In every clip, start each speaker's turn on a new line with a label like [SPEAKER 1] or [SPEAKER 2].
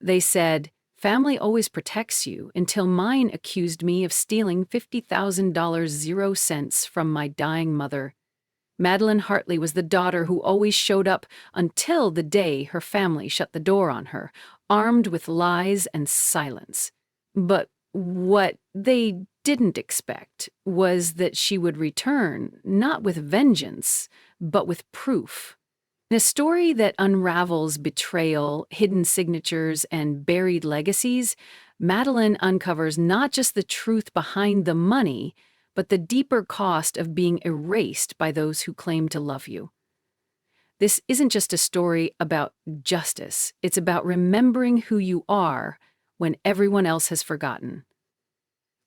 [SPEAKER 1] They said, "Family always protects you," until mine accused me of stealing $50,000 0 cents from my dying mother. Madeline Hartley was the daughter who always showed up until the day her family shut the door on her, armed with lies and silence. But what they didn't expect was that she would return, not with vengeance, but with proof. In a story that unravels betrayal, hidden signatures, and buried legacies, Madeline uncovers not just the truth behind the money, but the deeper cost of being erased by those who claim to love you. This isn't just a story about justice, it's about remembering who you are when everyone else has forgotten.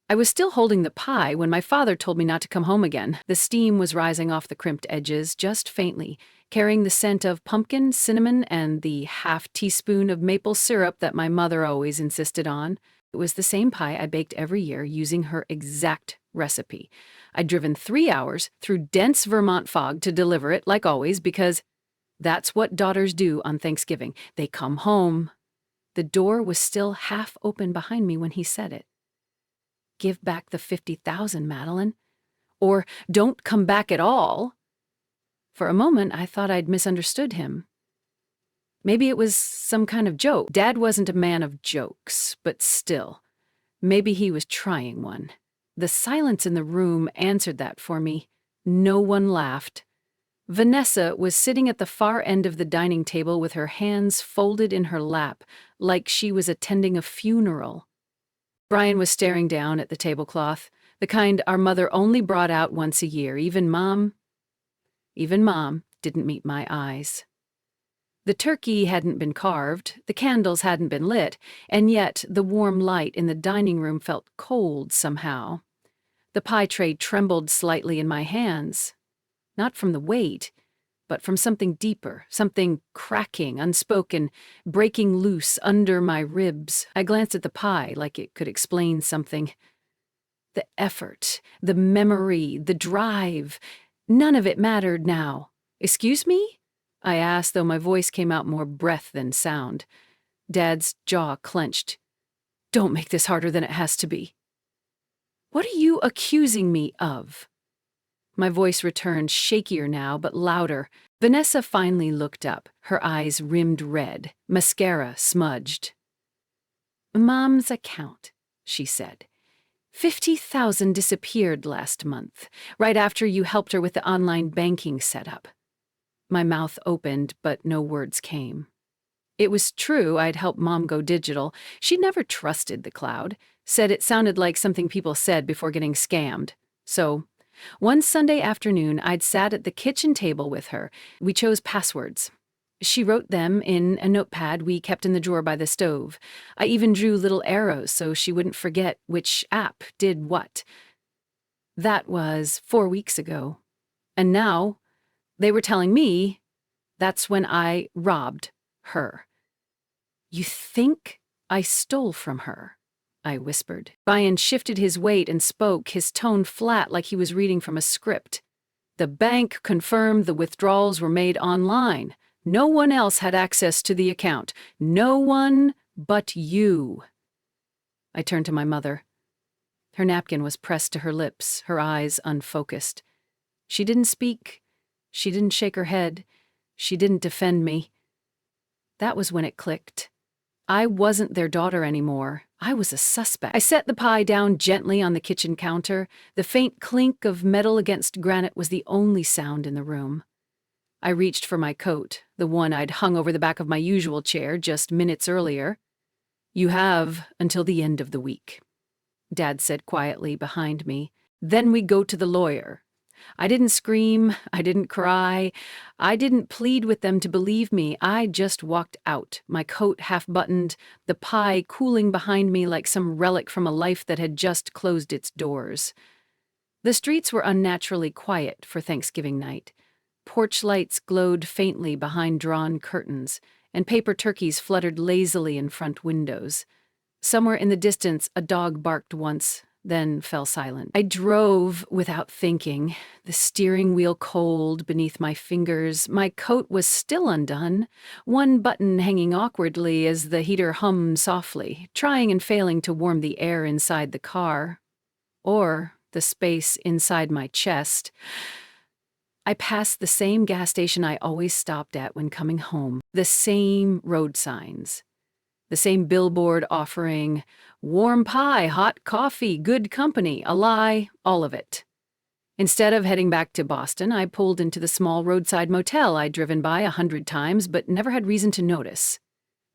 [SPEAKER 1] I was still holding the pie when my father told me not to come home again. The steam was rising off the crimped edges, just faintly, carrying the scent of pumpkin, cinnamon, and the half-teaspoon of maple syrup that my mother always insisted on. It was the same pie I baked every year using her exact recipe. I'd driven 3 hours through dense Vermont fog to deliver it, like always, because that's what daughters do on Thanksgiving. They come home. The door was still half open behind me when he said it. "Give back the 50,000, Madeline. Or don't come back at all." For a moment, I thought I'd misunderstood him. Maybe it was some kind of joke. Dad wasn't a man of jokes, but still, maybe he was trying one. The silence in the room answered that for me. No one laughed. Vanessa was sitting at the far end of the dining table with her hands folded in her lap, like she was attending a funeral. Brian was staring down at the tablecloth, the kind our mother only brought out once a year. Even Mom didn't meet my eyes. The turkey hadn't been carved, the candles hadn't been lit, and yet the warm light in the dining room felt cold somehow. The pie tray trembled slightly in my hands, not from the weight, but from something deeper, something cracking, unspoken, breaking loose under my ribs. I glanced at the pie like it could explain something. The effort, the memory, the drive, none of it mattered now. "Excuse me?" I asked, though my voice came out more breath than sound. Dad's jaw clenched. "Don't make this harder than it has to be." "What are you accusing me of?" My voice returned, shakier now, but louder. Vanessa finally looked up, her eyes rimmed red, mascara smudged. "Mom's account," she said. 50,000 disappeared last month, right after you helped her with the online banking setup. My mouth opened, but no words came. It was true I'd helped Mom go digital. She'd never trusted the cloud, said it sounded like something people said before getting scammed. So, one Sunday afternoon, I'd sat at the kitchen table with her. We chose passwords. She wrote them in a notepad we kept in the drawer by the stove. I even drew little arrows so she wouldn't forget which app did what. That was 4 weeks ago. And now, they were telling me that's when I robbed her. "You think I stole from her?" I whispered. Brian shifted his weight and spoke, his tone flat like he was reading from a script. "The bank confirmed the withdrawals were made online. No one else had access to the account. No one but you." I turned to my mother. Her napkin was pressed to her lips, her eyes unfocused. She didn't speak. She didn't shake her head. She didn't defend me. That was when it clicked. I wasn't their daughter anymore. I was a suspect. I set the pie down gently on the kitchen counter. The faint clink of metal against granite was the only sound in the room. I reached for my coat, the one I'd hung over the back of my usual chair just minutes earlier. "You have until the end of the week," Dad said quietly behind me. "Then we go to the lawyer." I didn't scream, I didn't cry, I didn't plead with them to believe me. I just walked out, my coat half-buttoned, the pie cooling behind me like some relic from a life that had just closed its doors. The streets were unnaturally quiet for Thanksgiving night. Porch lights glowed faintly behind drawn curtains, and paper turkeys fluttered lazily in front windows. Somewhere in the distance, a dog barked once, then fell silent. I drove without thinking, the steering wheel cold beneath my fingers. My coat was still undone, one button hanging awkwardly as the heater hummed softly, trying and failing to warm the air inside the car, or the space inside my chest. I passed the same gas station I always stopped at when coming home, the same road signs. The same billboard offering warm pie, hot coffee, good company, a lie, all of it. Instead of heading back to Boston, I pulled into the small roadside motel I'd driven by 100 times but never had reason to notice.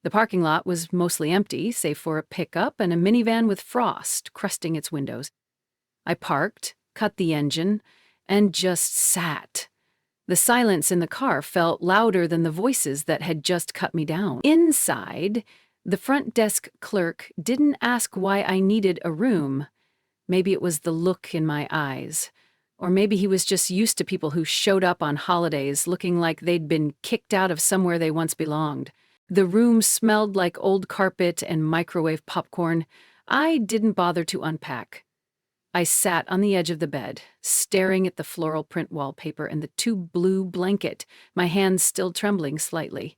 [SPEAKER 1] The parking lot was mostly empty, save for a pickup and a minivan with frost crusting its windows. I parked, cut the engine, and just sat. The silence in the car felt louder than the voices that had just cut me down. Inside, the front desk clerk didn't ask why I needed a room. Maybe it was the look in my eyes. Or maybe he was just used to people who showed up on holidays looking like they'd been kicked out of somewhere they once belonged. The room smelled like old carpet and microwave popcorn. I didn't bother to unpack. I sat on the edge of the bed, staring at the floral print wallpaper and the too blue blanket, my hands still trembling slightly.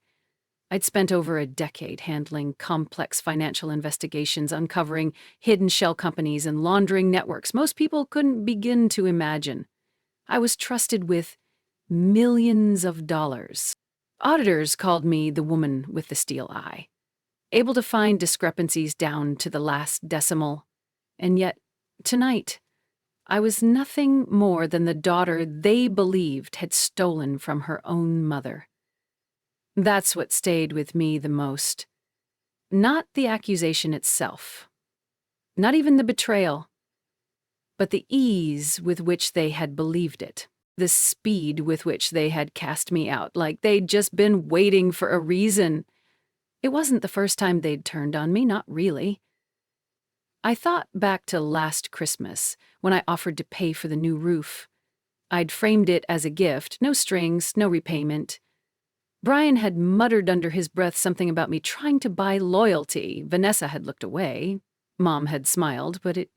[SPEAKER 1] I'd spent over a decade handling complex financial investigations, uncovering hidden shell companies and laundering networks most people couldn't begin to imagine. I was trusted with millions of dollars. Auditors called me the woman with the steel eye, able to find discrepancies down to the last decimal. And yet, tonight, I was nothing more than the daughter they believed had stolen from her own mother. That's what stayed with me the most. Not the accusation itself, not even the betrayal, but the ease with which they had believed it, the speed with which they had cast me out, like they'd just been waiting for a reason. It wasn't the first time they'd turned on me, not really. I thought back to last Christmas, when I offered to pay for the new roof. I'd framed it as a gift, no strings, no repayment. Brian had muttered under his breath something about me trying to buy loyalty. Vanessa had looked away. Mom had smiled, but it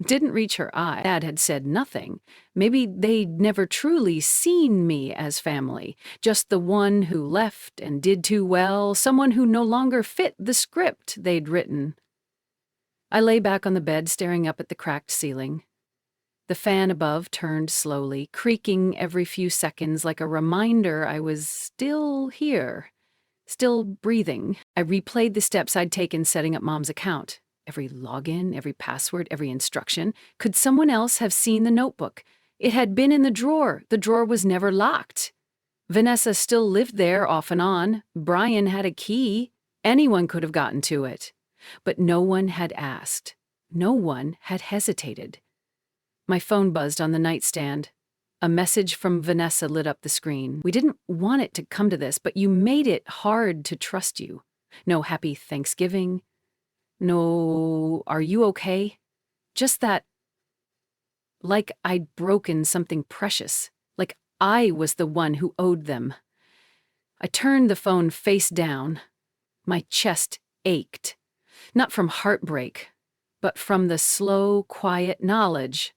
[SPEAKER 1] didn't reach her eye. Dad had said nothing. Maybe they'd never truly seen me as family, just the one who left and did too well, someone who no longer fit the script they'd written. I lay back on the bed, staring up at the cracked ceiling. The fan above turned slowly, creaking every few seconds like a reminder I was still here, still breathing. I replayed the steps I'd taken setting up Mom's account. Every login, every password, every instruction. Could someone else have seen the notebook? It had been in the drawer. The drawer was never locked. Vanessa still lived there off and on. Brian had a key. Anyone could have gotten to it. But no one had asked. No one had hesitated. My phone buzzed on the nightstand. A message from Vanessa lit up the screen. We didn't want it to come to this, but you made it hard to trust you. No happy Thanksgiving. No, are you okay? Just that, like I'd broken something precious. Like I was the one who owed them. I turned the phone face down. My chest ached. Not from heartbreak, but from the slow, quiet knowledge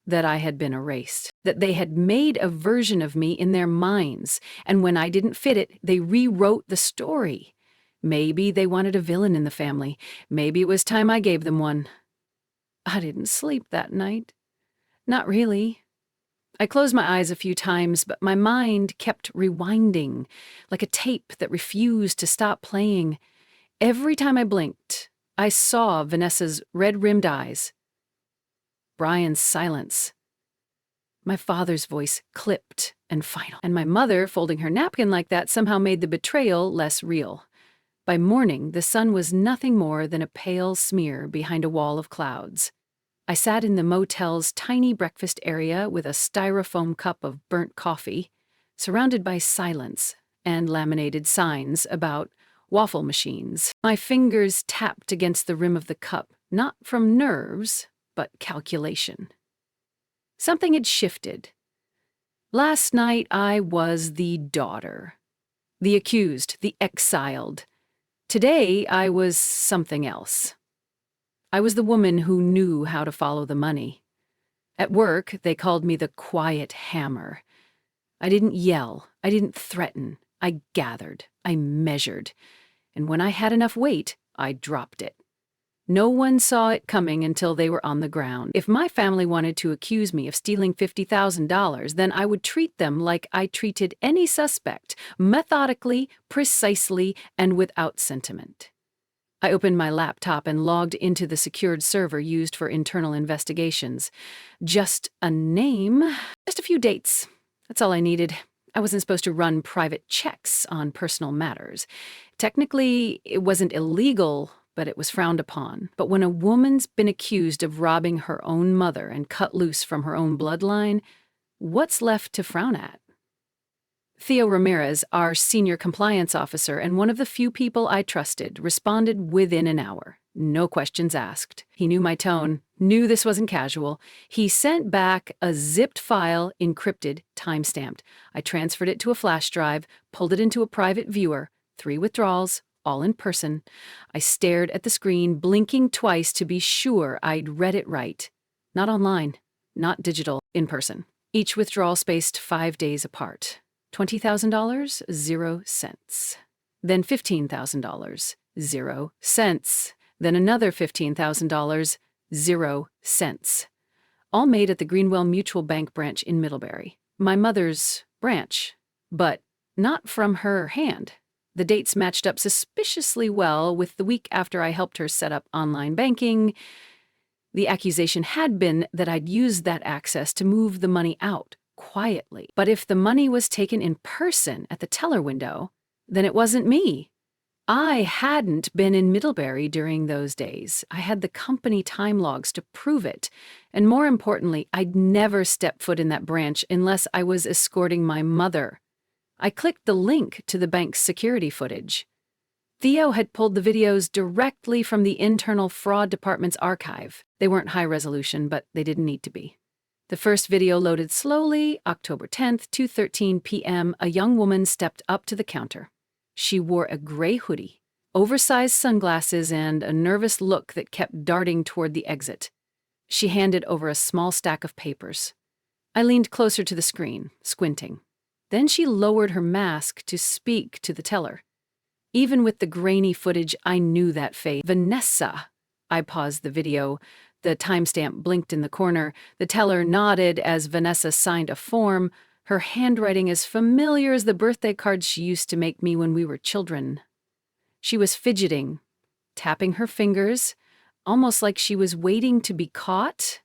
[SPEAKER 1] that I had been erased, that they had made a version of me in their minds, and when I didn't fit it, they rewrote the story. Maybe they wanted a villain in the family. Maybe it was time I gave them one. I didn't sleep that night. Not really. I closed my eyes a few times, but my mind kept rewinding, like a tape that refused to stop playing. Every time I blinked, I saw Vanessa's red-rimmed eyes, Brian's silence, my father's voice clipped and final, and my mother folding her napkin like that somehow made the betrayal less real. By morning, the sun was nothing more than a pale smear behind a wall of clouds. I sat in the motel's tiny breakfast area with a styrofoam cup of burnt coffee, surrounded by silence and laminated signs about waffle machines. My fingers tapped against the rim of the cup, not from nerves, but calculation. Something had shifted. Last night I was the daughter, the accused, the exiled. Today I was something else. I was the woman who knew how to follow the money. At work, they called me the quiet hammer. I didn't yell. I didn't threaten. I gathered. I measured. And when I had enough weight, I dropped it. No one saw it coming until they were on the ground. If my family wanted to accuse me of stealing $50,000, then I would treat them like I treated any suspect, methodically, precisely, and without sentiment. I opened my laptop and logged into the secured server used for internal investigations. Just a name, just a few dates. That's all I needed. I wasn't supposed to run private checks on personal matters. Technically, it wasn't illegal, but it was frowned upon. But when a woman's been accused of robbing her own mother and cut loose from her own bloodline, what's left to frown at? Theo Ramirez, our senior compliance officer and one of the few people I trusted, responded within an hour. No questions asked. He knew my tone, knew this wasn't casual. He sent back a zipped file, encrypted, time-stamped. I transferred it to a flash drive, pulled it into a private viewer, 3 withdrawals, all in person. I stared at the screen, blinking twice to be sure I'd read it right. Not online, not digital, in person. Each withdrawal spaced 5 days apart. $20,000, 0 cents. Then $15,000, 0 cents. Then another $15,000, 0 cents. All made at the Greenwell Mutual Bank branch in Middlebury. My mother's branch, but not from her hand. The dates matched up suspiciously well with the week after I helped her set up online banking. The accusation had been that I'd used that access to move the money out quietly. But if the money was taken in person at the teller window, then it wasn't me. I hadn't been in Middlebury during those days. I had the company time logs to prove it. And more importantly, I'd never stepped foot in that branch unless I was escorting my mother. I clicked the link to the bank's security footage. Theo had pulled the videos directly from the internal fraud department's archive. They weren't high resolution, but they didn't need to be. The first video loaded slowly. October 10th, 2:13 p.m., a young woman stepped up to the counter. She wore a gray hoodie, oversized sunglasses, and a nervous look that kept darting toward the exit. She handed over a small stack of papers. I leaned closer to the screen, squinting. Then she lowered her mask to speak to the teller. Even with the grainy footage, I knew that face. Vanessa. I paused the video. The timestamp blinked in the corner. The teller nodded as Vanessa signed a form, her handwriting as familiar as the birthday cards she used to make me when we were children. She was fidgeting, tapping her fingers, almost like she was waiting to be caught,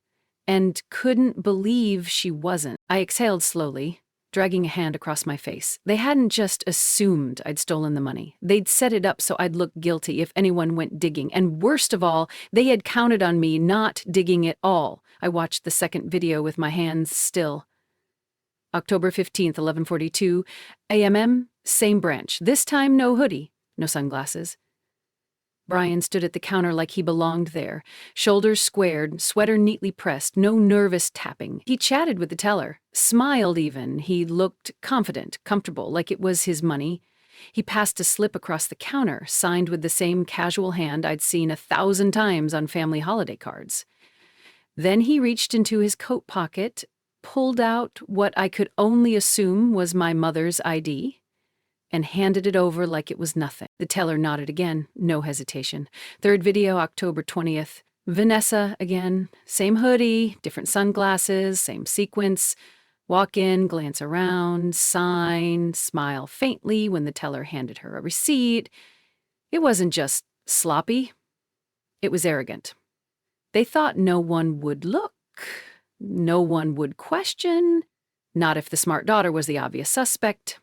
[SPEAKER 1] and couldn't believe she wasn't. I exhaled slowly, dragging a hand across my face. They hadn't just assumed I'd stolen the money. They'd set it up so I'd look guilty if anyone went digging. And worst of all, they had counted on me not digging at all. I watched the second video with my hands still. October 15th, 11:42 a.m., same branch. This time no hoodie, no sunglasses. Brian stood at the counter like he belonged there, shoulders squared, sweater neatly pressed, no nervous tapping. He chatted with the teller, smiled even. He looked confident, comfortable, like it was his money. He passed a slip across the counter, signed with the same casual hand I'd seen 1,000 times on family holiday cards. Then he reached into his coat pocket, pulled out what I could only assume was my mother's ID, and handed it over like it was nothing. The teller nodded again, no hesitation. Third video, October 20th. Vanessa again, same hoodie, different sunglasses, same sequence. Walk in, glance around, sign, smile faintly when the teller handed her a receipt. It wasn't just sloppy, it was arrogant. They thought no one would look, no one would question, not if the smart daughter was the obvious suspect.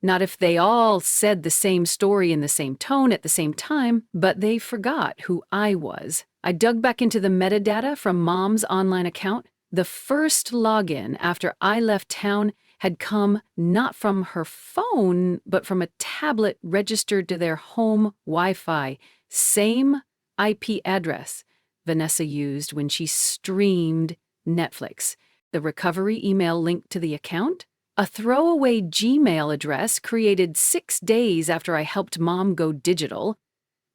[SPEAKER 1] Not if they all said the same story in the same tone at the same time, but they forgot who I was. I dug back into the metadata from Mom's online account. The first login after I left town had come not from her phone, but from a tablet registered to their home Wi-Fi. Same IP address Vanessa used when she streamed Netflix. The recovery email linked to the account? A throwaway Gmail address created 6 days after I helped Mom go digital.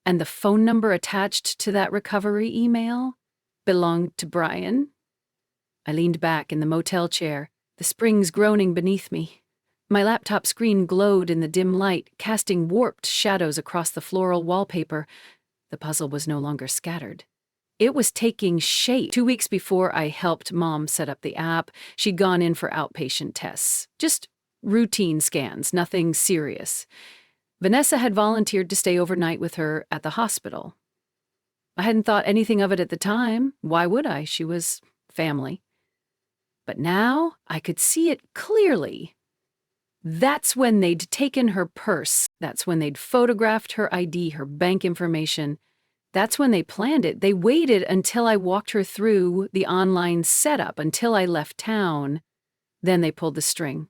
[SPEAKER 1] And the phone number attached to that recovery email belonged to Brian. I leaned back in the motel chair, the springs groaning beneath me. My laptop screen glowed in the dim light, casting warped shadows across the floral wallpaper. The puzzle was no longer scattered. It was taking shape. 2 weeks before I helped Mom set up the app, she'd gone in for outpatient tests. Just routine scans, nothing serious. Vanessa had volunteered to stay overnight with her at the hospital. I hadn't thought anything of it at the time. Why would I? She was family. But now I could see it clearly. That's when they'd taken her purse. That's when they'd photographed her ID, her bank information. That's when they planned it. They waited until I walked her through the online setup, until I left town. Then they pulled the string.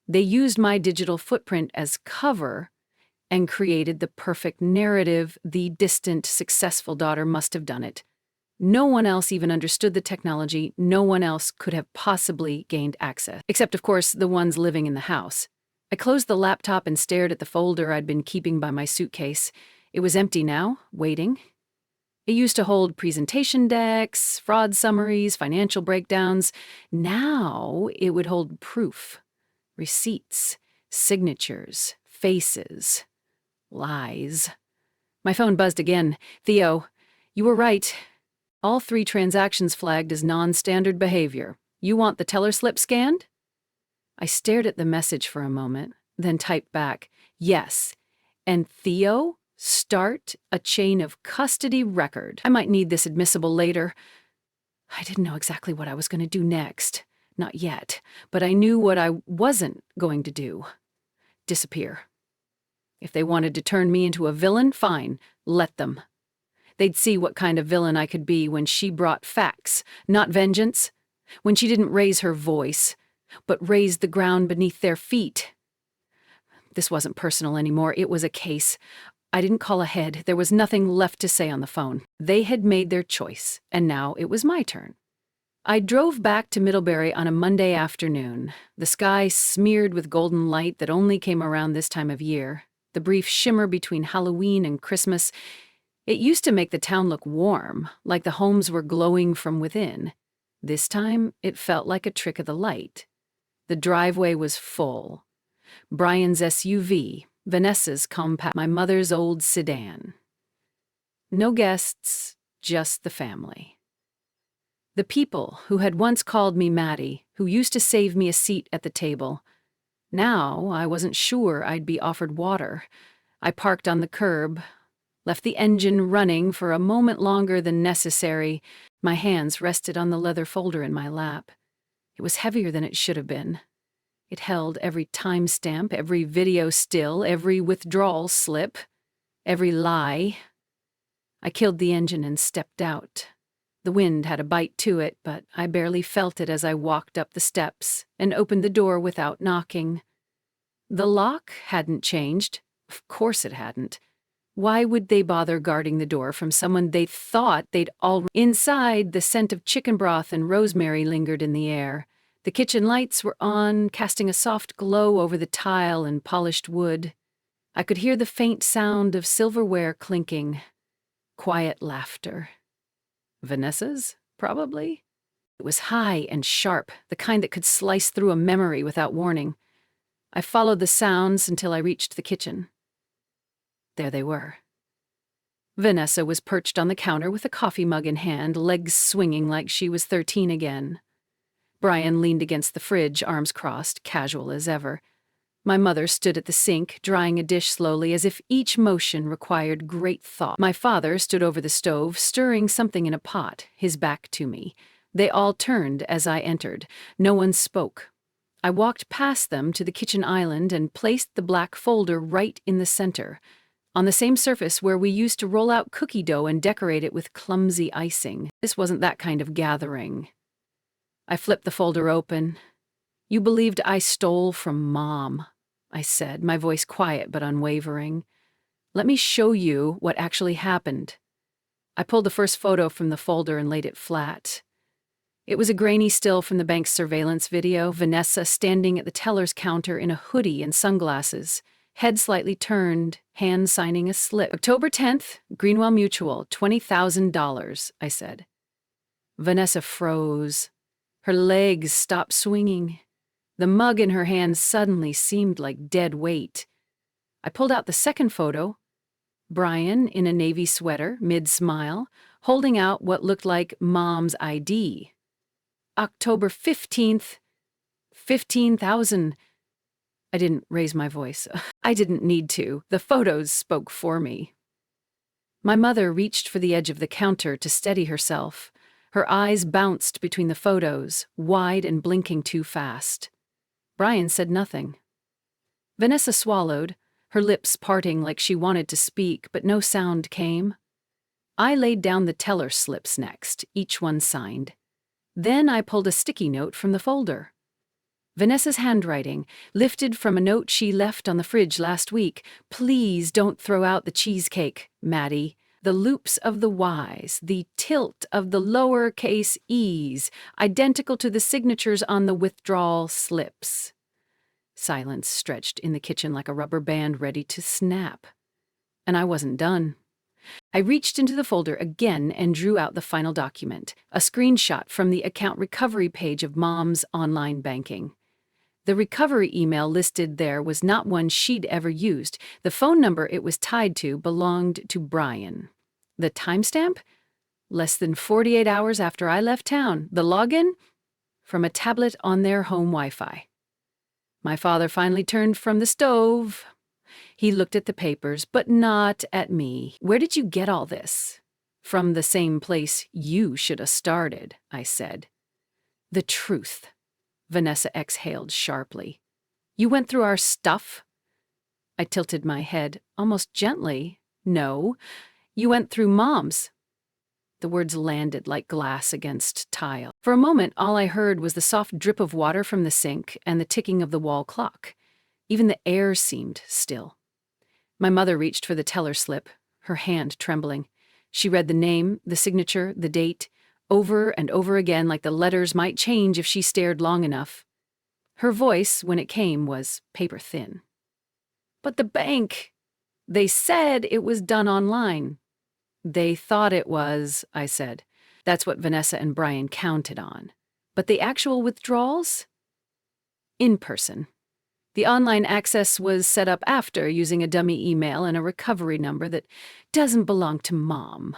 [SPEAKER 1] They used my digital footprint as cover and created the perfect narrative. The distant, successful daughter must have done it. No one else even understood the technology. No one else could have possibly gained access, except, of course, the ones living in the house. I closed the laptop and stared at the folder I'd been keeping by my suitcase. It was empty now, waiting. It used to hold presentation decks, fraud summaries, financial breakdowns. Now it would hold proof, receipts, signatures, faces, lies. My phone buzzed again. Theo, you were right. All 3 transactions flagged as non-standard behavior. You want the teller slip scanned? I stared at the message for a moment, then typed back, yes. And Theo, start a chain of custody record. I might need this admissible later. I didn't know exactly what I was going to do next. Not yet. But I knew what I wasn't going to do. Disappear. If they wanted to turn me into a villain, fine. Let them. They'd see what kind of villain I could be when she brought facts, not vengeance. When she didn't raise her voice, but raised the ground beneath their feet. This wasn't personal anymore. It was a case. I didn't call ahead. There was nothing left to say on the phone. They had made their choice, and now it was my turn. I drove back to Middlebury on a Monday afternoon, the sky smeared with golden light that only came around this time of year, the brief shimmer between Halloween and Christmas. It used to make the town look warm, like the homes were glowing from within. This time, it felt like a trick of the light. The driveway was full. Brian's SUV, Vanessa's compact, my mother's old sedan. No guests, just the family. The people who had once called me Maddie, who used to save me a seat at the table. Now I wasn't sure I'd be offered water. I parked on the curb, left the engine running for a moment longer than necessary. My hands rested on the leather folder in my lap. It was heavier than it should have been. It held every timestamp, every video still, every withdrawal slip, every lie. I killed the engine and stepped out. The wind had a bite to it, but I barely felt it as I walked up the steps and opened the door without knocking. The lock hadn't changed. Of course it hadn't. Why would they bother guarding the door from someone they thought they'd already... Inside, the scent of chicken broth and rosemary lingered in the air. The kitchen lights were on, casting a soft glow over the tile and polished wood. I could hear the faint sound of silverware clinking. Quiet laughter. Vanessa's, probably? It was high and sharp, the kind that could slice through a memory without warning. I followed the sounds until I reached the kitchen. There they were. Vanessa was perched on the counter with a coffee mug in hand, legs swinging like she was 13 again. Brian leaned against the fridge, arms crossed, casual as ever. My mother stood at the sink, drying a dish slowly, as if each motion required great thought. My father stood over the stove, stirring something in a pot, his back to me. They all turned as I entered. No one spoke. I walked past them to the kitchen island and placed the black folder right in the center, on the same surface where we used to roll out cookie dough and decorate it with clumsy icing. This wasn't that kind of gathering. I flipped the folder open. You believed I stole from Mom, I said, my voice quiet but unwavering. Let me show you what actually happened. I pulled the first photo from the folder and laid it flat. It was a grainy still from the bank's surveillance video, Vanessa standing at the teller's counter in a hoodie and sunglasses. head slightly turned, hand signing a slip. October 10th, Greenwell Mutual, $20,000, I said. Vanessa froze. Her legs stopped swinging. The mug in her hand suddenly seemed like dead weight. I pulled out the second photo. Brian, in a navy sweater, mid-smile, holding out what looked like Mom's ID. October 15th, 15,000. I didn't raise my voice. I didn't need to. The photos spoke for me. My mother reached for the edge of the counter to steady herself. Her eyes bounced between the photos, wide and blinking too fast. Brian said nothing. Vanessa swallowed, her lips parting like she wanted to speak, but no sound came. I laid down the teller slips next, each one signed. Then I pulled a sticky note from the folder. Vanessa's handwriting, lifted from a note she left on the fridge last week. Please don't throw out the cheesecake, Maddie. The loops of the Y's, the tilt of the lowercase e's, identical to the signatures on the withdrawal slips. Silence stretched in the kitchen like a rubber band ready to snap. And I wasn't done. I reached into the folder again and drew out the final document, a screenshot from the account recovery page of Mom's online banking. The recovery email listed there was not one she'd ever used. The phone number it was tied to belonged to Brian. The timestamp? Less than 48 hours after I left town. The login? From a tablet on their home Wi-Fi. My father finally turned from the stove. He looked at the papers, but not at me. Where did you get all this? From the same place you should have started, I said. The truth. Vanessa exhaled sharply. You went through our stuff? I tilted my head, almost gently. No, you went through Mom's. The words landed like glass against tile. For a moment, all I heard was the soft drip of water from the sink and the ticking of the wall clock. Even the air seemed still. My mother reached for the teller slip, her hand trembling. She read the name, the signature, the date, over and over again like the letters might change if she stared long enough. Her voice, when it came, was paper-thin. But the bank! They said it was done online. They thought it was, I said. That's what Vanessa and Brian counted on. But the actual withdrawals? In person. The online access was set up after, using a dummy email and a recovery number that doesn't belong to Mom.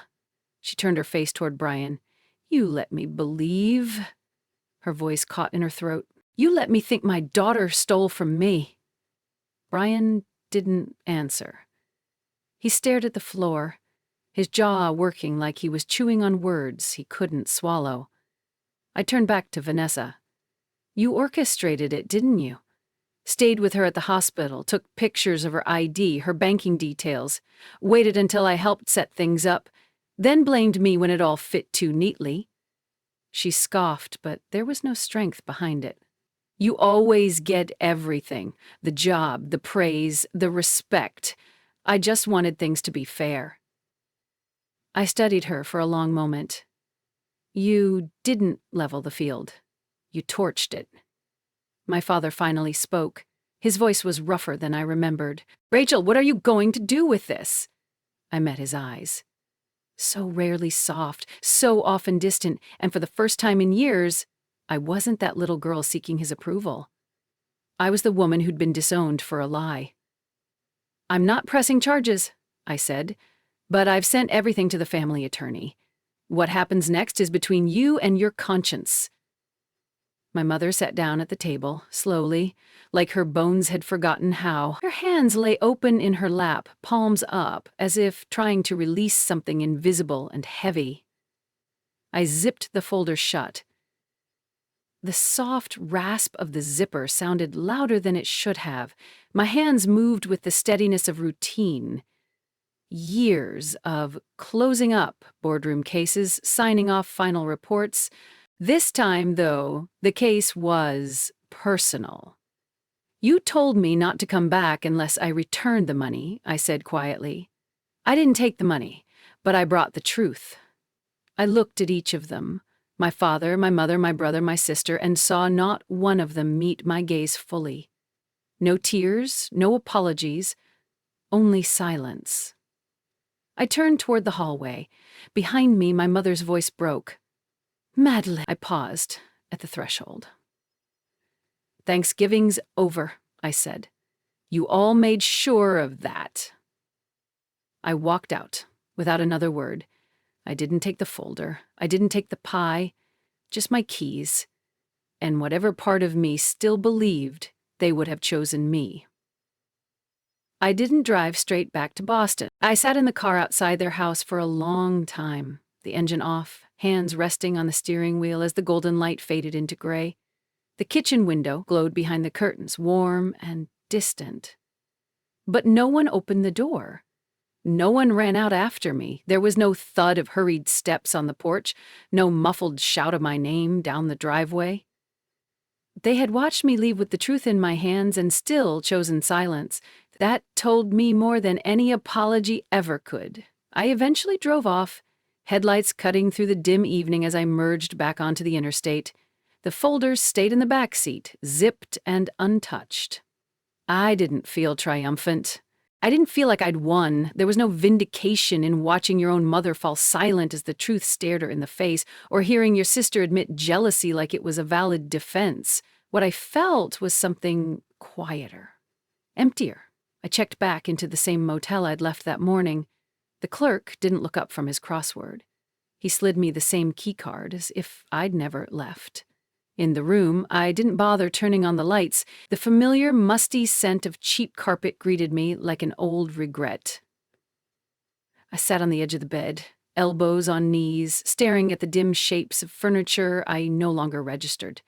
[SPEAKER 1] She turned her face toward Brian. You let me believe. Her voice caught in her throat. You let me think my daughter stole from me. Brian didn't answer. He stared at the floor, his jaw working like he was chewing on words he couldn't swallow. I turned back to Vanessa. You orchestrated it, didn't you? Stayed with her at the hospital, took pictures of her ID, her banking details, waited until I helped set things up, then blamed me when it all fit too neatly. She scoffed, but there was no strength behind it. You always get everything, the job, the praise, the respect. I just wanted things to be fair. I studied her for a long moment. You didn't level the field. You torched it. My father finally spoke. His voice was rougher than I remembered. Rachel, what are you going to do with this? I met his eyes. So rarely soft, so often distant, and for the first time in years, I wasn't that little girl seeking his approval. I was the woman who'd been disowned for a lie. I'm not pressing charges, I said, but I've sent everything to the family attorney. What happens next is between you and your conscience. My mother sat down at the table, slowly, like her bones had forgotten how. Her hands lay open in her lap, palms up, as if trying to release something invisible and heavy. I zipped the folder shut. The soft rasp of the zipper sounded louder than it should have. My hands moved with the steadiness of routine. Years of closing up boardroom cases, signing off final reports. This time, though, the case was personal. You told me not to come back unless I returned the money, I said quietly. I didn't take the money, but I brought the truth. I looked at each of them, my father, my mother, my brother, my sister, and saw not one of them meet my gaze fully. No tears, no apologies, only silence. I turned toward the hallway. Behind me, my mother's voice broke. "Madeline." I paused at the threshold. "Thanksgiving's over," I said. "You all made sure of that." I walked out without another word. I didn't take the folder. I didn't take the pie, just my keys, and whatever part of me still believed they would have chosen me. I didn't drive straight back to Boston. I sat in the car outside their house for a long time, the engine off, hands resting on the steering wheel as the golden light faded into gray. The kitchen window glowed behind the curtains, warm and distant. But no one opened the door. No one ran out after me. There was no thud of hurried steps on the porch, no muffled shout of my name down the driveway. They had watched me leave with the truth in my hands and still chosen silence. That told me more than any apology ever could. I eventually drove off, headlights cutting through the dim evening as I merged back onto the interstate. The folders stayed in the back seat, zipped and untouched. I didn't feel triumphant. I didn't feel like I'd won. There was no vindication in watching your own mother fall silent as the truth stared her in the face, or hearing your sister admit jealousy like it was a valid defense. What I felt was something quieter, emptier. I checked back into the same motel I'd left that morning. The clerk didn't look up from his crossword. He slid me the same keycard as if I'd never left. In the room, I didn't bother turning on the lights. The familiar, musty scent of cheap carpet greeted me like an old regret. I sat on the edge of the bed, elbows on knees, staring at the dim shapes of furniture I no longer registered.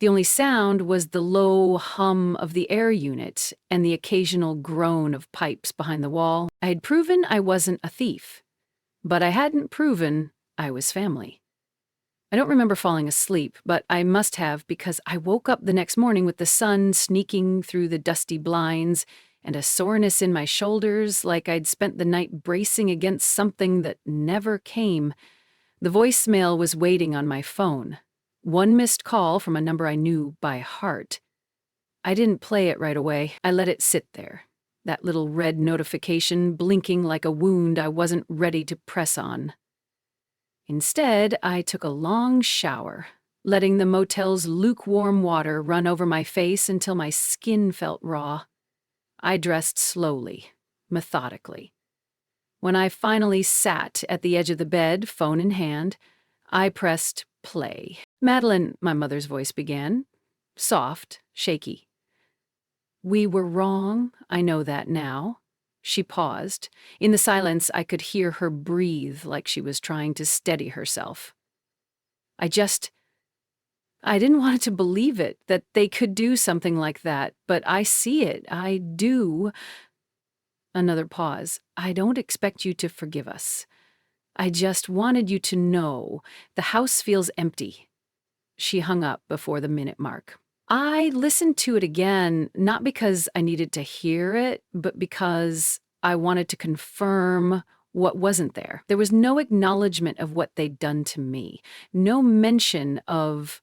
[SPEAKER 1] The only sound was the low hum of the air unit and the occasional groan of pipes behind the wall. I had proven I wasn't a thief, but I hadn't proven I was family. I don't remember falling asleep, but I must have because I woke up the next morning with the sun sneaking through the dusty blinds and a soreness in my shoulders like I'd spent the night bracing against something that never came. The voicemail was waiting on my phone. One missed call from a number I knew by heart. I didn't play it right away. I let it sit there, that little red notification blinking like a wound I wasn't ready to press on. Instead, I took a long shower, letting the motel's lukewarm water run over my face until my skin felt raw. I dressed slowly, methodically. When I finally sat at the edge of the bed, phone in hand, I pressed play. "Madeline," my mother's voice began, soft, shaky. "We were wrong, I know that now." She paused. In the silence, I could hear her breathe like she was trying to steady herself. I didn't want to believe it, that they could do something like that, but I see it. I do. Another pause. "I don't expect you to forgive us. I just wanted you to know the house feels empty." She hung up before the minute mark. I listened to it again, not because I needed to hear it, but because I wanted to confirm what wasn't there. There was no acknowledgement of what they'd done to me, no mention of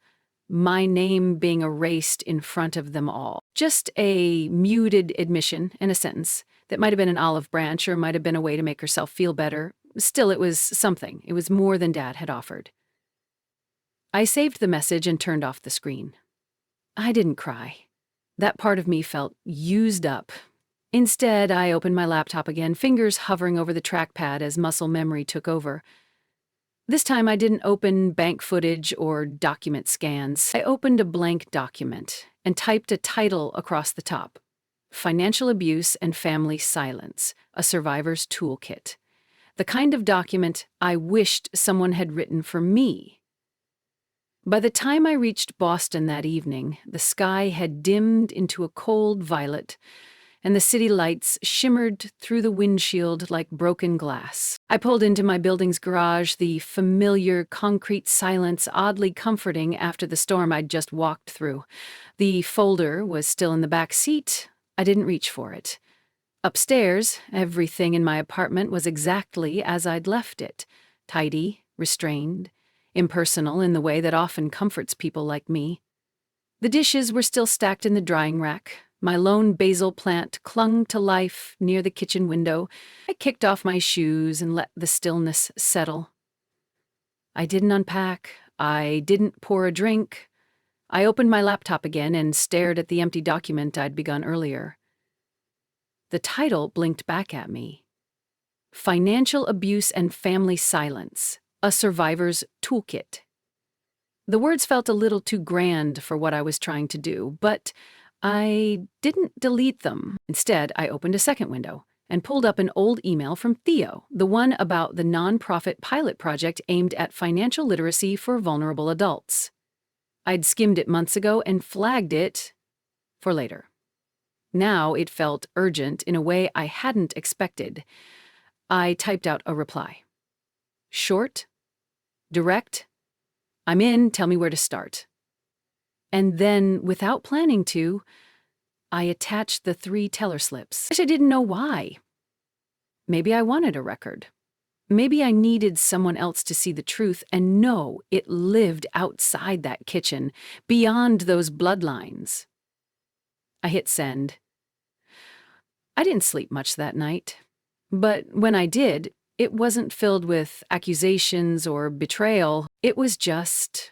[SPEAKER 1] my name being erased in front of them all. Just a muted admission in a sentence that might have been an olive branch or might have been a way to make herself feel better. Still, it was something. It was more than Dad had offered. I saved the message and turned off the screen. I didn't cry. That part of me felt used up. Instead, I opened my laptop again, fingers hovering over the trackpad as muscle memory took over. This time I didn't open bank footage or document scans. I opened a blank document and typed a title across the top. Financial Abuse and Family Silence, a Survivor's Toolkit. The kind of document I wished someone had written for me. By the time I reached Boston that evening, the sky had dimmed into a cold violet, and the city lights shimmered through the windshield like broken glass. I pulled into my building's garage, the familiar concrete silence oddly comforting after the storm I'd just walked through. The folder was still in the back seat. I didn't reach for it. Upstairs, everything in my apartment was exactly as I'd left it, tidy, restrained, impersonal in the way that often comforts people like me. The dishes were still stacked in the drying rack. My lone basil plant clung to life near the kitchen window. I kicked off my shoes and let the stillness settle. I didn't unpack. I didn't pour a drink. I opened my laptop again and stared at the empty document I'd begun earlier. The title blinked back at me. Financial Abuse and Family Silence, a Survivor's Toolkit. The words felt a little too grand for what I was trying to do, but I didn't delete them. Instead, I opened a second window and pulled up an old email from Theo, the one about the nonprofit pilot project aimed at financial literacy for vulnerable adults. I'd skimmed it months ago and flagged it for later. Now it felt urgent in a way I hadn't expected. I typed out a reply. Short, direct, I'm in, tell me where to start. And then, without planning to, I attached the 3 teller slips. I didn't know why. Maybe I wanted a record. Maybe I needed someone else to see the truth and know it lived outside that kitchen, beyond those bloodlines. I hit send. I didn't sleep much that night. But when I did, it wasn't filled with accusations or betrayal. It was just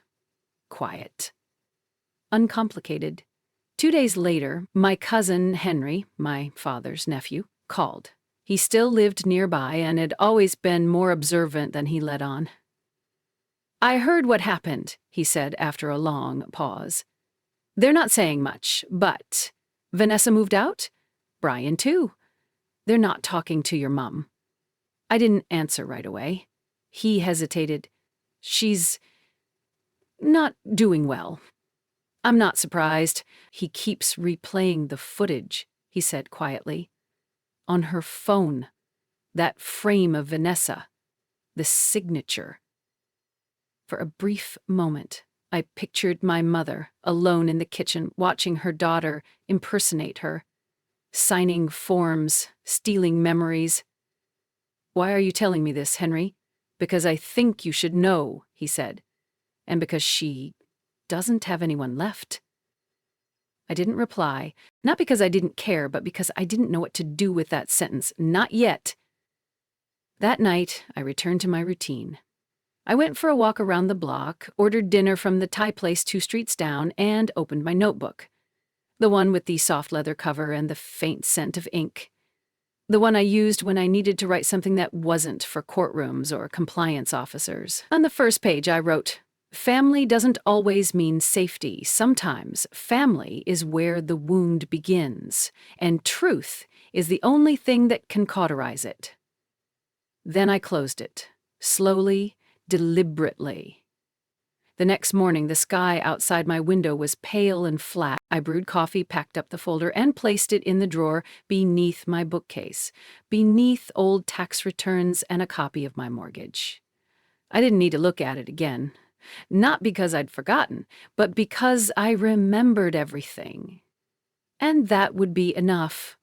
[SPEAKER 1] quiet. Uncomplicated. 2 days later, my cousin Henry, my father's nephew, called. He still lived nearby and had always been more observant than he let on. I heard what happened, he said after a long pause. They're not saying much, but Vanessa moved out? Brian too. They're not talking to your mom. I didn't answer right away. He hesitated. She's not doing well. I'm not surprised. He keeps replaying the footage, he said quietly. On her phone. That frame of Vanessa. The signature. For a brief moment, I pictured my mother, alone in the kitchen, watching her daughter impersonate her. Signing forms, stealing memories. Why are you telling me this, Henry? Because I think you should know, he said. And because she doesn't have anyone left. I didn't reply, not because I didn't care, but because I didn't know what to do with that sentence. Not yet. That night, I returned to my routine. I went for a walk around the block, ordered dinner from the Thai place 2 streets down, and opened my notebook. The one with the soft leather cover and the faint scent of ink. The one I used when I needed to write something that wasn't for courtrooms or compliance officers. On the first page, I wrote, "Family doesn't always mean safety. Sometimes family is where the wound begins, and truth is the only thing that can cauterize it." Then I closed it, slowly, deliberately. The next morning, the sky outside my window was pale and flat. I brewed coffee, packed up the folder, and placed it in the drawer beneath my bookcase, beneath old tax returns and a copy of my mortgage. I didn't need to look at it again. Not because I'd forgotten, but because I remembered everything. And that would be enough.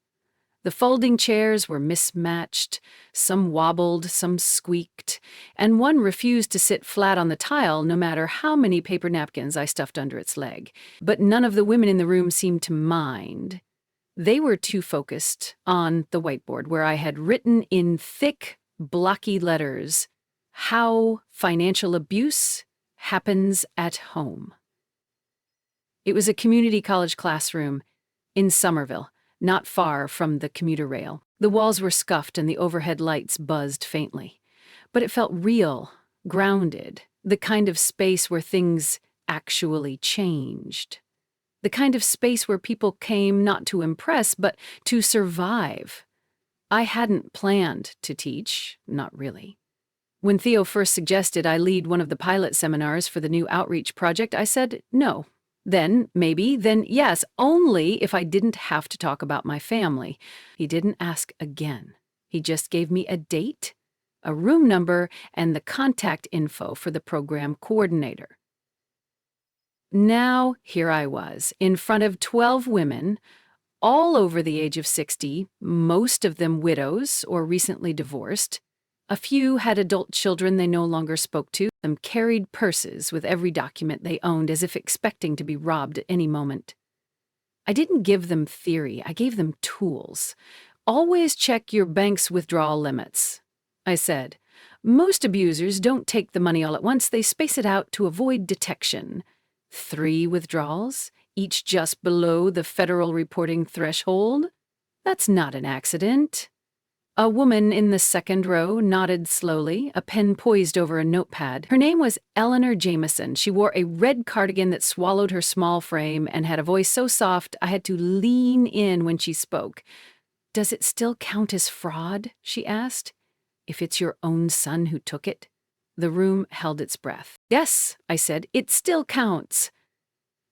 [SPEAKER 1] The folding chairs were mismatched, some wobbled, some squeaked, and one refused to sit flat on the tile no matter how many paper napkins I stuffed under its leg. But none of the women in the room seemed to mind. They were too focused on the whiteboard where I had written in thick, blocky letters, "How financial abuse happens at home." It was a community college classroom in Somerville, not far from the commuter rail. The walls were scuffed and the overhead lights buzzed faintly. But it felt real, grounded, the kind of space where things actually changed. The kind of space where people came not to impress, but to survive. I hadn't planned to teach, not really. When Theo first suggested I lead one of the pilot seminars for the new outreach project, I said no. Then, maybe, then yes, only if I didn't have to talk about my family. He didn't ask again. He just gave me a date, a room number, and the contact info for the program coordinator. Now, here I was, in front of 12 women, all over the age of 60, most of them widows or recently divorced. A few had adult children they no longer spoke to. Them carried purses with every document they owned as if expecting to be robbed at any moment. I didn't give them theory, I gave them tools. Always check your bank's withdrawal limits, I said. Most abusers don't take the money all at once, they space it out to avoid detection. 3 withdrawals, each just below the federal reporting threshold? That's not an accident. A woman in the second row nodded slowly, a pen poised over a notepad. Her name was Eleanor Jameson. She wore a red cardigan that swallowed her small frame and had a voice so soft I had to lean in when she spoke. "Does it still count as fraud?" she asked. "If it's your own son who took it?" The room held its breath. "Yes," I said, "it still counts."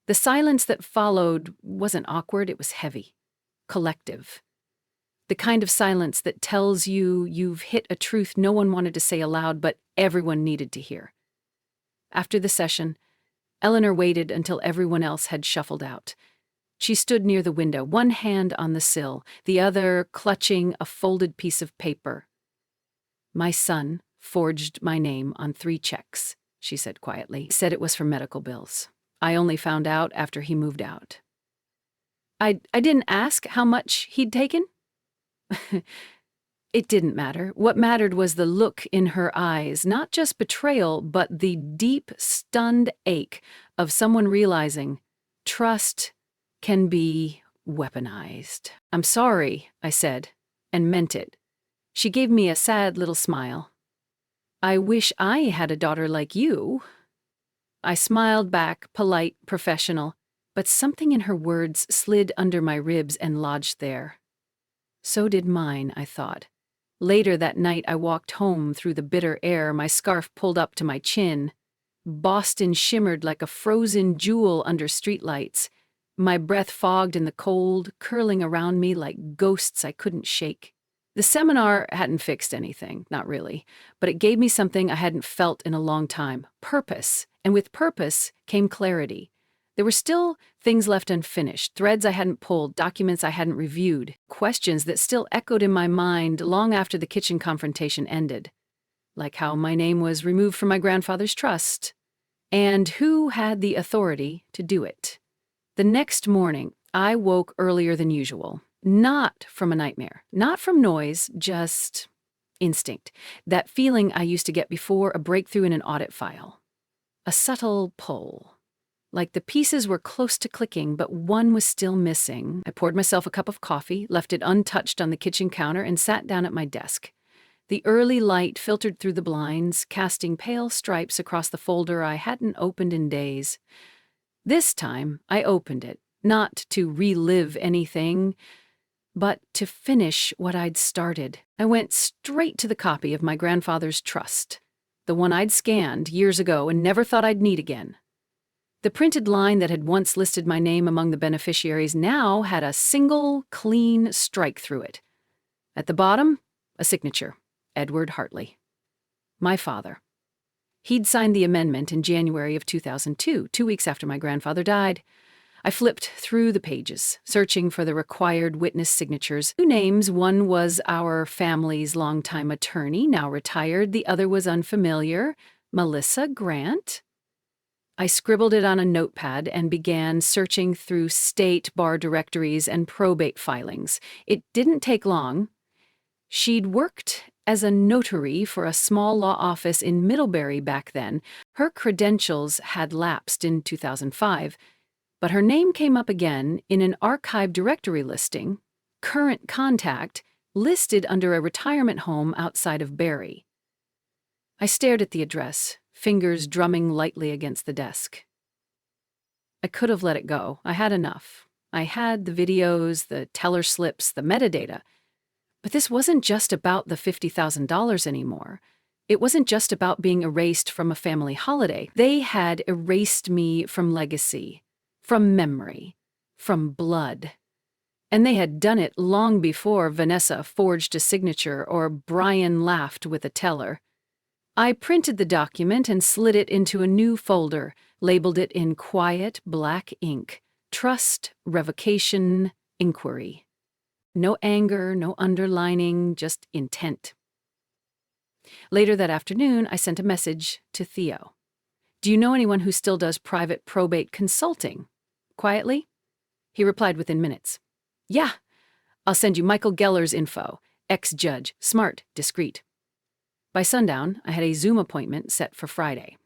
[SPEAKER 1] The silence that followed wasn't awkward, it was heavy, collective. The kind of silence that tells you you've hit a truth no one wanted to say aloud, but everyone needed to hear. After the session, Eleanor waited until everyone else had shuffled out. She stood near the window, one hand on the sill, the other clutching a folded piece of paper. "My son forged my name on 3 checks," she said quietly. "He said it was for medical bills. I only found out after he moved out." I didn't ask how much he'd taken." It didn't matter. What mattered was the look in her eyes, not just betrayal, but the deep, stunned ache of someone realizing trust can be weaponized. "I'm sorry," I said, and meant it. She gave me a sad little smile. "I wish I had a daughter like you." I smiled back, polite, professional, but something in her words slid under my ribs and lodged there. So did mine, I thought. Later that night, I walked home through the bitter air, my scarf pulled up to my chin. Boston shimmered like a frozen jewel under streetlights. My breath fogged in the cold, curling around me like ghosts I couldn't shake. The seminar hadn't fixed anything, not really, but it gave me something I hadn't felt in a long time, purpose, and with purpose came clarity. There were still things left unfinished, threads I hadn't pulled, documents I hadn't reviewed, questions that still echoed in my mind long after the kitchen confrontation ended. Like how my name was removed from my grandfather's trust, and who had the authority to do it. The next morning, I woke earlier than usual. Not from a nightmare, not from noise, just instinct. That feeling I used to get before a breakthrough in an audit file. A subtle pull. Like the pieces were close to clicking, but one was still missing. I poured myself a cup of coffee, left it untouched on the kitchen counter, and sat down at my desk. The early light filtered through the blinds, casting pale stripes across the folder I hadn't opened in days. This time, I opened it, not to relive anything, but to finish what I'd started. I went straight to the copy of my grandfather's trust, the one I'd scanned years ago and never thought I'd need again. The printed line that had once listed my name among the beneficiaries now had a single, clean strike through it. At the bottom, a signature, Edward Hartley. My father. He'd signed the amendment in January of 2002, 2 weeks after my grandfather died. I flipped through the pages, searching for the required witness signatures. 2 names, one was our family's longtime attorney, now retired, the other was unfamiliar, Melissa Grant. I scribbled it on a notepad and began searching through state bar directories and probate filings. It didn't take long. She'd worked as a notary for a small law office in Middlebury back then. Her credentials had lapsed in 2005, but her name came up again in an archive directory listing, current contact, listed under a retirement home outside of Barrie. I stared at the address, fingers drumming lightly against the desk. I could have let it go. I had enough. I had the videos, the teller slips, the metadata. But this wasn't just about the $50,000 anymore. It wasn't just about being erased from a family holiday. They had erased me from legacy, from memory, from blood. And they had done it long before Vanessa forged a signature or Brian laughed with a teller. I printed the document and slid it into a new folder, labeled it in quiet black ink, Trust, Revocation, Inquiry. No anger, no underlining, just intent. Later that afternoon, I sent a message to Theo. "Do you know anyone who still does private probate consulting?" Quietly. He replied within minutes. Yeah, I'll send you Michael Geller's info. Ex-judge, smart, discreet. By sundown, I had a Zoom appointment set for Friday.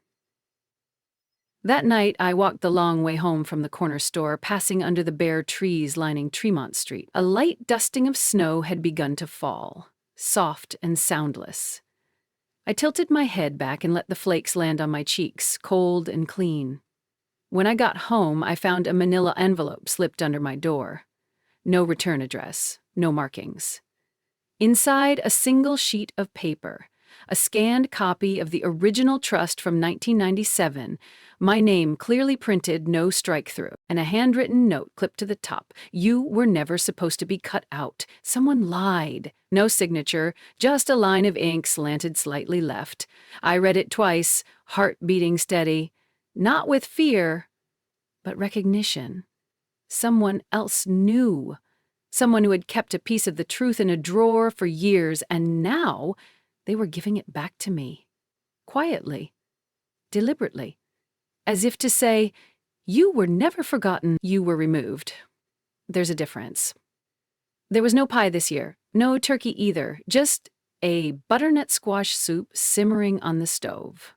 [SPEAKER 1] That night, I walked the long way home from the corner store, passing under the bare trees lining Tremont Street. A light dusting of snow had begun to fall, soft and soundless. I tilted my head back and let the flakes land on my cheeks, cold and clean. When I got home, I found a manila envelope slipped under my door. No return address, no markings. Inside, a single sheet of paper, a scanned copy of the original trust from 1997, my name clearly printed, no strike-through, and a handwritten note clipped to the top. You were never supposed to be cut out. Someone lied. No signature, just a line of ink slanted slightly left. I read it twice, heart beating steady, not with fear, but recognition. Someone else knew. Someone who had kept a piece of the truth in a drawer for years, and now they were giving it back to me. Quietly. Deliberately. As if to say, you were never forgotten, you were removed. There's a difference. There was no pie this year, no turkey either, just a butternut squash soup simmering on the stove,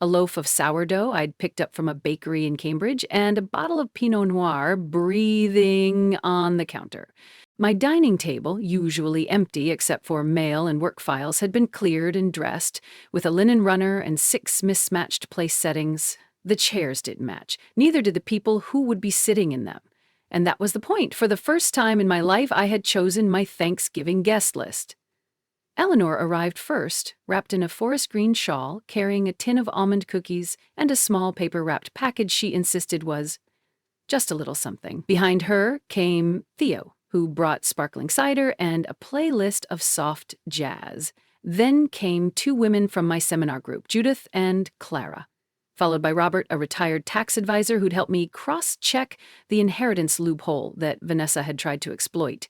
[SPEAKER 1] a loaf of sourdough I'd picked up from a bakery in Cambridge, and a bottle of Pinot Noir breathing on the counter. My dining table, usually empty except for mail and work files, had been cleared and dressed, with a linen runner and 6 mismatched place settings. The chairs didn't match, neither did the people who would be sitting in them. And that was the point. For the first time in my life, I had chosen my Thanksgiving guest list. Eleanor arrived first, wrapped in a forest green shawl, carrying a tin of almond cookies and a small paper-wrapped package she insisted was just a little something. Behind her came Theo, who brought sparkling cider and a playlist of soft jazz. Then came 2 women from my seminar group, Judith and Clara, followed by Robert, a retired tax advisor who'd helped me cross-check the inheritance loophole that Vanessa had tried to exploit.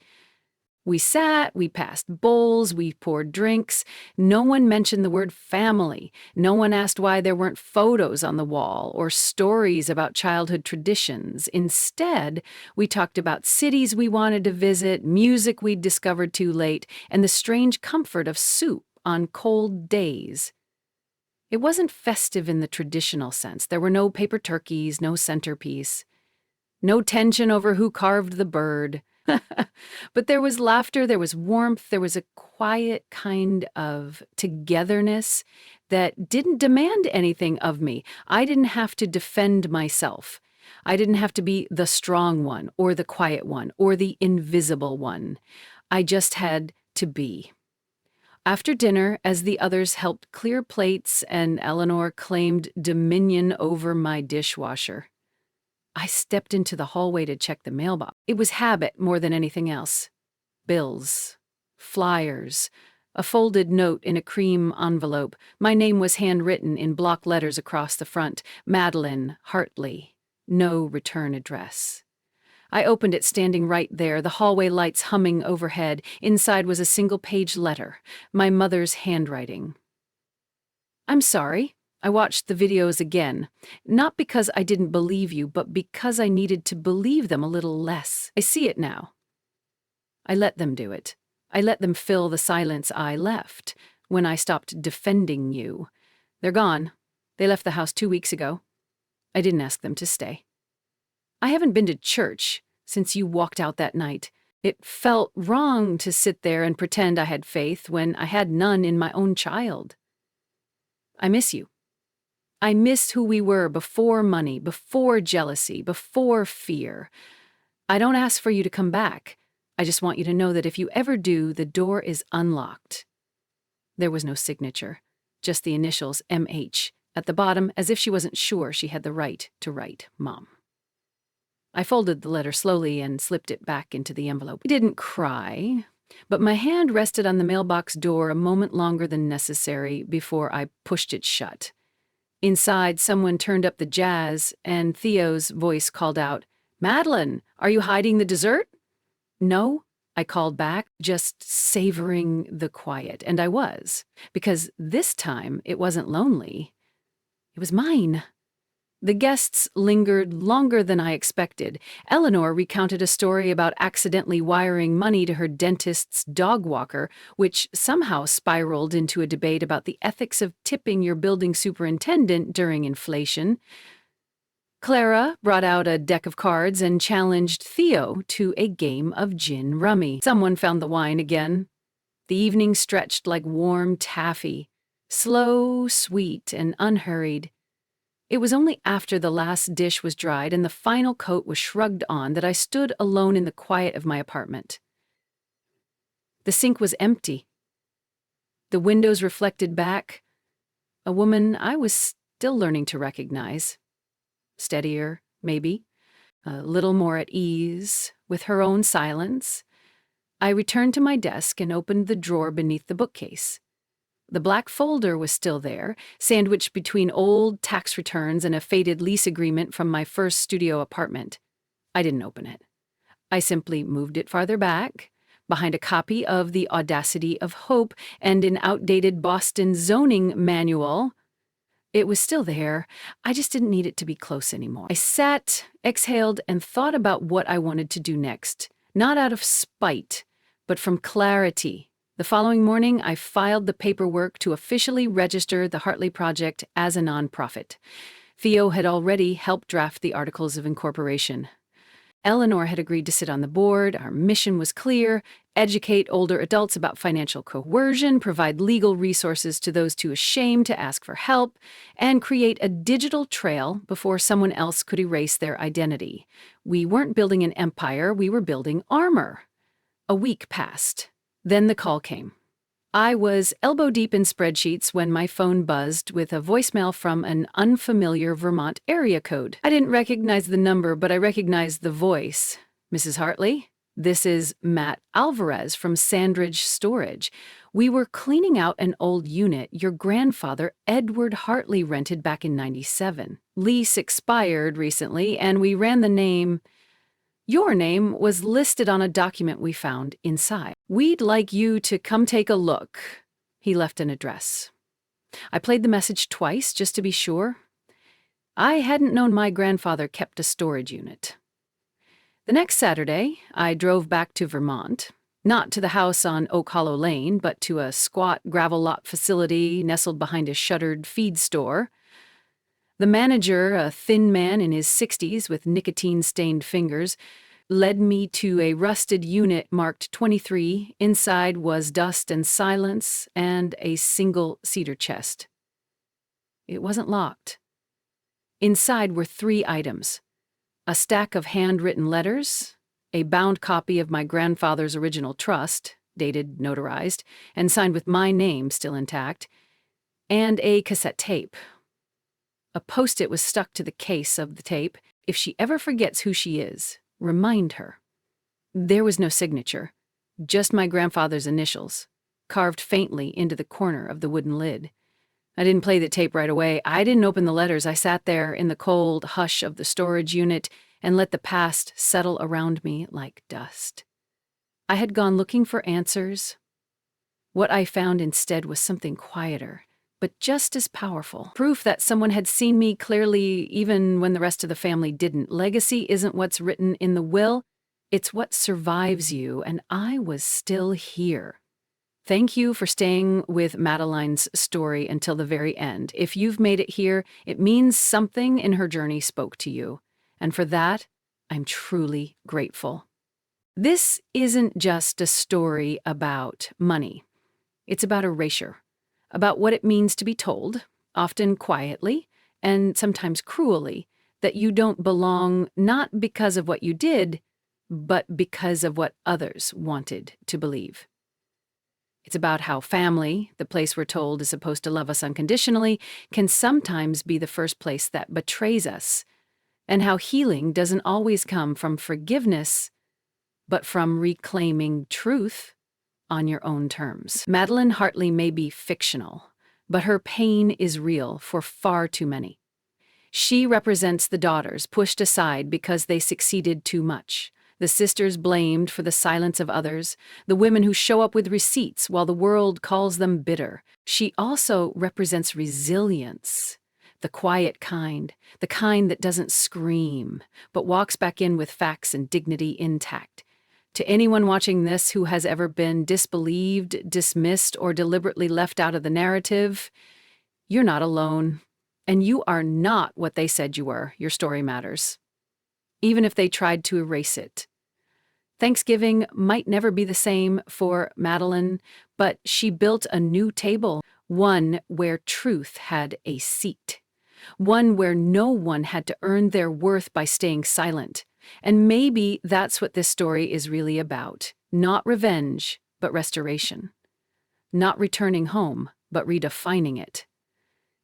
[SPEAKER 1] We sat, we passed bowls, we poured drinks. No one mentioned the word family. No one asked why there weren't photos on the wall or stories about childhood traditions. Instead, we talked about cities we wanted to visit, music we'd discovered too late, and the strange comfort of soup on cold days. It wasn't festive in the traditional sense. There were no paper turkeys, no centerpiece, no tension over who carved the bird. But there was laughter, there was warmth, there was a quiet kind of togetherness that didn't demand anything of me. I didn't have to defend myself. I didn't have to be the strong one, or the quiet one, or the invisible one. I just had to be. After dinner, as the others helped clear plates and Eleanor claimed dominion over my dishwasher, I stepped into the hallway to check the mailbox. It was habit more than anything else. Bills, flyers, a folded note in a cream envelope. My name was handwritten in block letters across the front. Madeline Hartley. No return address. I opened it standing right there, the hallway lights humming overhead. Inside was a single-page letter, my mother's handwriting. I'm sorry. I watched the videos again, not because I didn't believe you, but because I needed to believe them a little less. I see it now. I let them do it. I let them fill the silence I left when I stopped defending you. They're gone. They left the house 2 weeks ago. I didn't ask them to stay. I haven't been to church since you walked out that night. It felt wrong to sit there and pretend I had faith when I had none in my own child. I miss you. I miss who we were before money, before jealousy, before fear. I don't ask for you to come back. I just want you to know that if you ever do, the door is unlocked. There was no signature, just the initials M.H. at the bottom, as if she wasn't sure she had the right to write Mom. I folded the letter slowly and slipped it back into the envelope. I didn't cry, but my hand rested on the mailbox door a moment longer than necessary before I pushed it shut. Inside, someone turned up the jazz, and Theo's voice called out, "Madeline, are you hiding the dessert?" "No," I called back, just savoring the quiet, and I was, because this time it wasn't lonely. It was mine. The guests lingered longer than I expected. Eleanor recounted a story about accidentally wiring money to her dentist's dog walker, which somehow spiraled into a debate about the ethics of tipping your building superintendent during inflation. Clara brought out a deck of cards and challenged Theo to a game of gin rummy. Someone found the wine again. The evening stretched like warm taffy, slow, sweet, and unhurried. It was only after the last dish was dried and the final coat was shrugged on that I stood alone in the quiet of my apartment. The sink was empty. The windows reflected back a woman I was still learning to recognize. Steadier, maybe, a little more at ease, with her own silence. I returned to my desk and opened the drawer beneath the bookcase. The black folder was still there, sandwiched between old tax returns and a faded lease agreement from my first studio apartment. I didn't open it. I simply moved it farther back, behind a copy of The Audacity of Hope and an outdated Boston zoning manual. It was still there. I just didn't need it to be close anymore. I sat, exhaled, and thought about what I wanted to do next, not out of spite, but from clarity. The following morning, I filed the paperwork to officially register the Hartley Project as a nonprofit. Theo had already helped draft the Articles of Incorporation. Eleanor had agreed to sit on the board. Our mission was clear: educate older adults about financial coercion, provide legal resources to those too ashamed to ask for help, and create a digital trail before someone else could erase their identity. We weren't building an empire, we were building armor. A week passed. Then the call came. I was elbow-deep in spreadsheets when my phone buzzed with a voicemail from an unfamiliar Vermont area code. I didn't recognize the number, but I recognized the voice. Mrs. Hartley? This is Matt Alvarez from Sandridge Storage. We were cleaning out an old unit your grandfather, Edward Hartley, rented back in '97. Lease expired recently, and we ran the name. Your name was listed on a document we found inside. We'd like you to come take a look. He left an address. I played the message twice, just to be sure. I hadn't known my grandfather kept a storage unit. The next Saturday, I drove back to Vermont, not to the house on Oak Hollow Lane, but to a squat gravel lot facility nestled behind a shuttered feed store. The manager, a thin man in his 60s with nicotine-stained fingers, led me to a rusted unit marked 23. Inside was dust and silence and a single cedar chest. It wasn't locked. Inside were 3 items: a stack of handwritten letters, a bound copy of my grandfather's original trust, dated, notarized, and signed with my name still intact, and a cassette tape. A post-it was stuck to the case of the tape. If she ever forgets who she is, remind her. There was no signature, just my grandfather's initials, carved faintly into the corner of the wooden lid. I didn't play the tape right away. I didn't open the letters. I sat there in the cold hush of the storage unit and let the past settle around me like dust. I had gone looking for answers. What I found instead was something quieter, but just as powerful. Proof that someone had seen me clearly even when the rest of the family didn't. Legacy isn't what's written in the will, it's what survives you, and I was still here. Thank you for staying with Madeline's story until the very end. If you've made it here, it means something in her journey spoke to you, and for that, I'm truly grateful. This isn't just a story about money. It's about erasure. About what it means to be told, often quietly and sometimes cruelly, that you don't belong not because of what you did, but because of what others wanted to believe. It's about how family, the place we're told is supposed to love us unconditionally, can sometimes be the first place that betrays us, and how healing doesn't always come from forgiveness, but from reclaiming truth on your own terms. Madeline Hartley may be fictional, but her pain is real for far too many. She represents the daughters pushed aside because they succeeded too much, the sisters blamed for the silence of others, the women who show up with receipts while the world calls them bitter. She also represents resilience, The quiet kind, the kind that doesn't scream, but walks back in with facts and dignity intact. To anyone watching this who has ever been disbelieved, dismissed, or deliberately left out of the narrative, you're not alone. And you are not what they said you were. Your story matters, even if they tried to erase it. Thanksgiving might never be the same for Madeline, but she built a new table, one where truth had a seat, one where no one had to earn their worth by staying silent. And maybe that's what this story is really about. Not revenge, but restoration. Not returning home, but redefining it.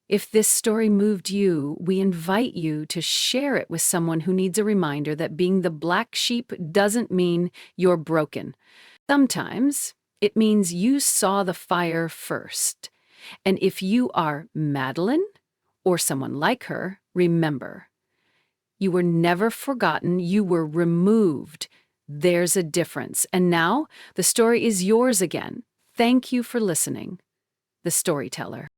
[SPEAKER 1] If this story moved you, we invite you to share it with someone who needs a reminder that being the black sheep doesn't mean you're broken. Sometimes it means you saw the fire first. And if you are Madeline or someone like her, remember, you were never forgotten, you were removed. There's a difference. And now the story is yours again. Thank you for listening. The Storyteller.